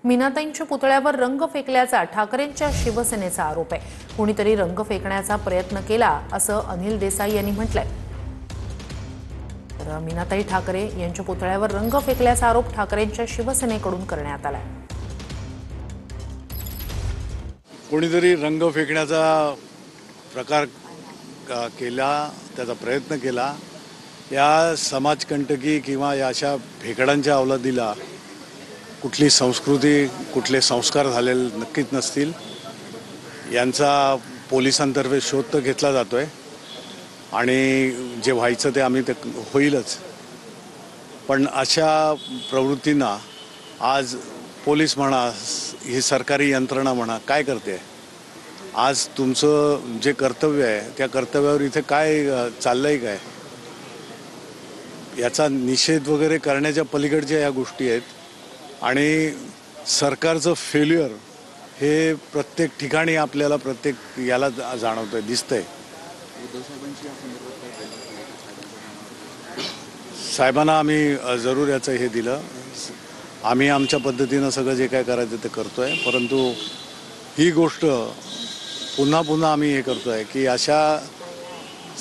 मीनाताईंच्या पुतळ्यावर रंग फेकल्याचा ठाकरेंच्या शिवसेनेचा आरोप आहे। कोणीतरी रंग फेकण्याचा प्रयत्न केला असं अनिल देसाई यांनी म्हटलंय। तर मीनाताई ठाकरे यांच्या पुतळ्यावर रंग फेकल्याचा आरोप ठाकरेंच्या शिवसेनेकडून करण्यात आलाय। कोणीतरी रंग फेकण्याचा प्रकार केला, त्याचा प्रयत्न केला। या समाजकंटकी किंवा या अशा भेकडांच्या अवलादीला कुठली संस्कृती, कुठले संस्कार झालेले नक्कीच नसतील। यांचा पोलिसांतर्फे शोध तर घेतला जातोय आणि जे व्हायचं ते आम्ही ते होईलच। पण अशा प्रवृत्तींना आज पोलीस म्हणा, ही सरकारी यंत्रणा म्हणा, काय करते? आज तुमचं जे कर्तव्य आहे त्या कर्तव्यावर इथे काय चाललंय काय? याचा निषेध वगैरे करण्याच्या पलीकडच्या या गोष्टी आहेत आणि सरकारचं फेल्युअर हे प्रत्येक ठिकाणी आपल्याला प्रत्येक याला जाणवतंय, दिसतंय। साहेबांना आम्ही जरूर याचं हे दिलं। आम्ही आमच्या पद्धतीनं सगळं जे काय करायचं ते करतोय, परंतु ही गोष्ट पुन्हा पुन्हा आम्ही हे करतोय की अशा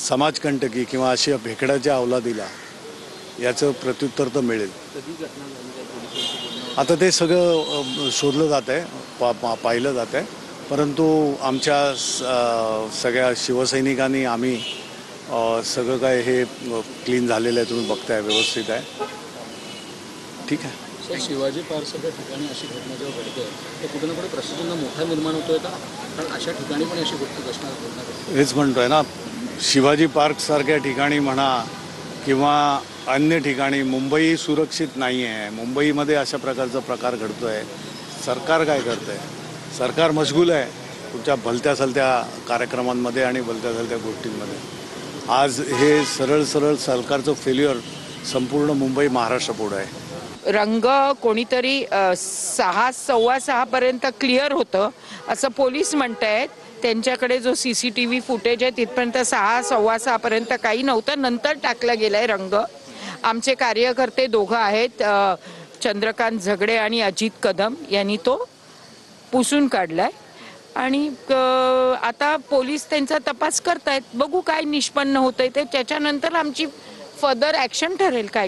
समाजकंटकी किंवा अशा भेकडाच्या अवलादीला याचं प्रत्युत्तर तर मिळेल। आता ते सगळं शोधलं जात आहे, पाहिलं जात आहे, परंतु आमच्या सगळ्या शिवसैनिकांनी आम्ही सगळं काय हे क्लीन झालेलं आहे, तुम्ही बघताय, व्यवस्थित आहे। ठीक आहे। शिवाजी पार्कसारख्या ठिकाणी अशी घटना जेव्हा घडते तर कुठे ना कुठे प्रशासनाला मोठा निर्माण होतोय का? कारण अशा ठिकाणी पण अशी गोष्टी असणार। हेच म्हणतोय ना, शिवाजी पार्कसारख्या ठिकाणी म्हणा किंवा अन्य ठिकाणी मुंबई सुरक्षित नाही आहे। मुंबईमध्ये अशा प्रकारचा प्रकार घडतोय। सरकार काय करतंय? सरकार मशगूल आहे तुमच्या भलत्या सलत्या कार्यक्रमांमध्ये आणि भलत्या सलत्या गोष्टींमध्ये। आज हे सरळ सरळ सरकारचं फेल्युअर संपूर्ण मुंबई महाराष्ट्र पुढे आहे। रंग कोणीतरी 6:15 पर्यंत क्लिअर होतं असं पोलीस म्हणतायत। त्यांच्याकडे जो CCTV फुटेज आहे तिथपर्यंत 6:15 पर्यंत काही नव्हतं, नंतर टाकला गेलाय रंग। आमचे कार्यकर्ते दोघं आहेत, चंद्रकांत झगडे आणि अजित कदम यांनी तो पुसून काढलाय आणि आता पोलीस त्यांचा तपास करतायत। बघू काय निष्पन्न होतंय ते, त्याच्यानंतर आमची फर्दर ॲक्शन ठरेल काय